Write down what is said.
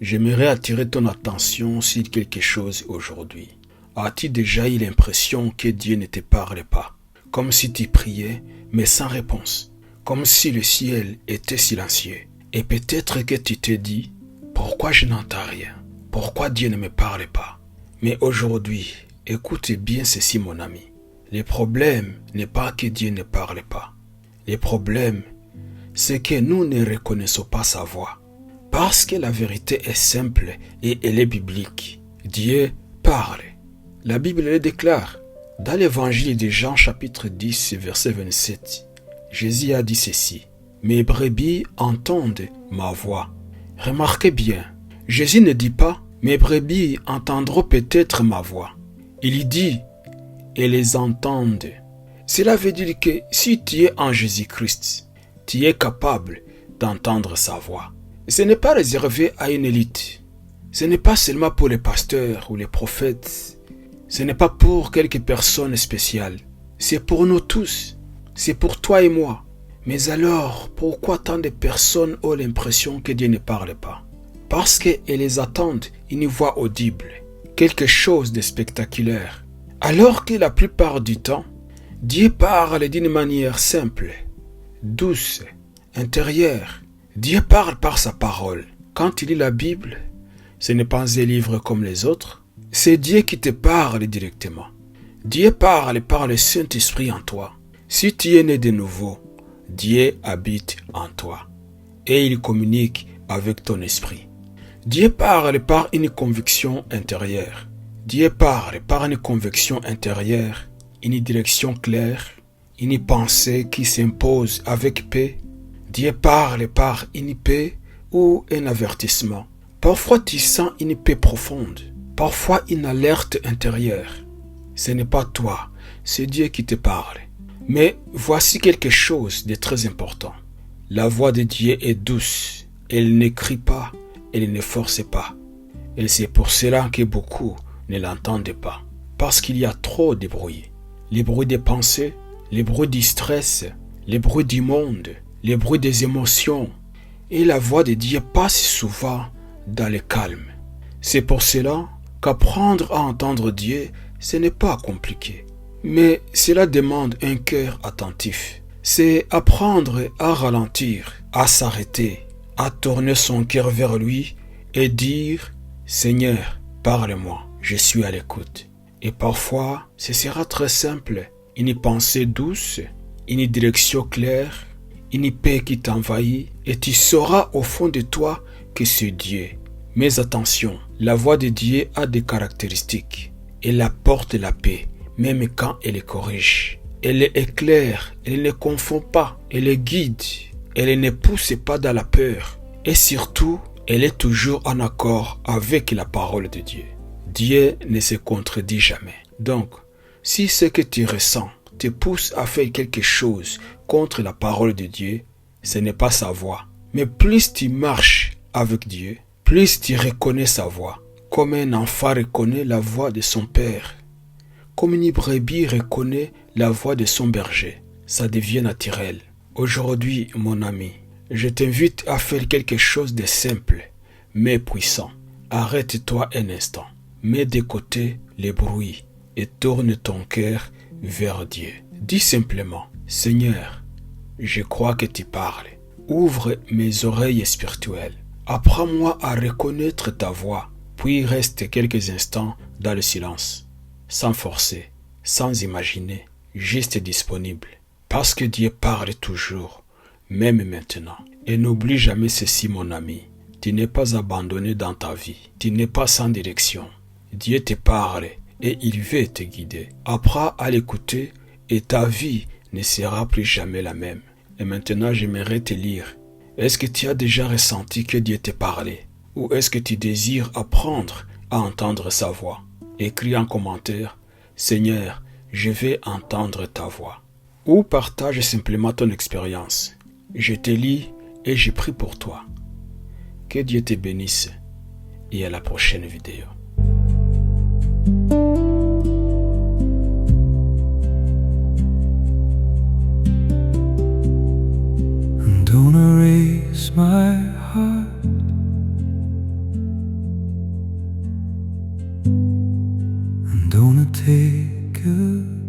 J'aimerais attirer ton attention sur quelque chose aujourd'hui. As-tu déjà eu l'impression que Dieu ne te parlait pas? Comme si tu priais, mais sans réponse. Comme si le ciel était silencieux. Et peut-être que tu te dis, pourquoi je n'entends rien? Pourquoi Dieu ne me parle pas? Mais aujourd'hui, écoute bien ceci mon ami. Le problème n'est pas que Dieu ne parle pas. Le problème, c'est que nous ne reconnaissons pas sa voix. Parce que la vérité est simple et elle est biblique. Dieu parle. La Bible le déclare. Dans l'évangile de Jean chapitre 10 verset 27, Jésus a dit ceci. Mes brebis entendent ma voix. Remarquez bien, Jésus ne dit pas mes brebis entendront peut-être ma voix. Il dit et les entendent. Cela veut dire que si tu es en Jésus-Christ, tu es capable d'entendre sa voix. Ce n'est pas réservé à une élite. Ce n'est pas seulement pour les pasteurs ou les prophètes. Ce n'est pas pour quelques personnes spéciales. C'est pour nous tous. C'est pour toi et moi. Mais alors, pourquoi tant de personnes ont l'impression que Dieu ne parle pas? Parce qu'elles les attendent une voix audible, quelque chose de spectaculaire. Alors que la plupart du temps, Dieu parle d'une manière simple, douce, intérieure. Dieu parle par sa parole. Quand tu lis la Bible, ce n'est pas un livre comme les autres. C'est Dieu qui te parle directement. Dieu parle par le Saint-Esprit en toi. Si tu es né de nouveau, Dieu habite en toi. Et il communique avec ton esprit. Dieu parle par une conviction intérieure. Dieu parle par une conviction intérieure, une direction claire, une pensée qui s'impose avec paix. Dieu parle par une paix ou un avertissement. Parfois tu sens une paix profonde, parfois une alerte intérieure. Ce n'est pas toi, c'est Dieu qui te parle. Mais voici quelque chose de très important. La voix de Dieu est douce, elle ne crie pas, elle ne force pas. Et c'est pour cela que beaucoup ne l'entendent pas. Parce qu'il y a trop de bruit. Les bruits des pensées, les bruits du stress, les bruits du monde, les bruits des émotions. Et la voix de Dieu passe souvent dans le calme. C'est pour cela qu'apprendre à entendre Dieu, ce n'est pas compliqué. Mais cela demande un cœur attentif. C'est apprendre à ralentir, à s'arrêter, à tourner son cœur vers lui et dire « Seigneur, parle-moi, je suis à l'écoute ». Et parfois, ce sera très simple. Une pensée douce, une direction claire, une paix qui t'envahit et tu sauras au fond de toi que c'est Dieu. Mais attention, la voix de Dieu a des caractéristiques. Elle apporte la paix, même quand elle corrige. Elle éclaire, elle ne confond pas, elle guide, elle ne pousse pas dans la peur. Et surtout, elle est toujours en accord avec la parole de Dieu. Dieu ne se contredit jamais. Donc, si ce que tu ressens te pousse à faire quelque chose contre la parole de Dieu, ce n'est pas sa voix. Mais plus tu marches avec Dieu, plus tu reconnais sa voix. Comme un enfant reconnaît la voix de son père. Comme une brebis reconnaît la voix de son berger. Ça devient naturel. Aujourd'hui, mon ami, je t'invite à faire quelque chose de simple, mais puissant. Arrête-toi un instant. Mets de côté les bruits et tourne ton cœur vers Dieu. Dis simplement, Seigneur, je crois que tu parles. Ouvre mes oreilles spirituelles. Apprends-moi à reconnaître ta voix. Puis reste quelques instants dans le silence, sans forcer, sans imaginer, juste disponible. Parce que Dieu parle toujours, même maintenant. Et n'oublie jamais ceci, mon ami. Tu n'es pas abandonné dans ta vie. Tu n'es pas sans direction. Dieu te parle et il veut te guider. Apprends à l'écouter et ta vie ne sera plus jamais la même. Et maintenant, j'aimerais te lire. Est-ce que tu as déjà ressenti que Dieu te parlait? Ou est-ce que tu désires apprendre à entendre sa voix? Écris en commentaire, Seigneur, je vais entendre ta voix. Ou partage simplement ton expérience. Je te lis et je prie pour toi. Que Dieu te bénisse et à la prochaine vidéo. Don't erase my heart. Don't it take a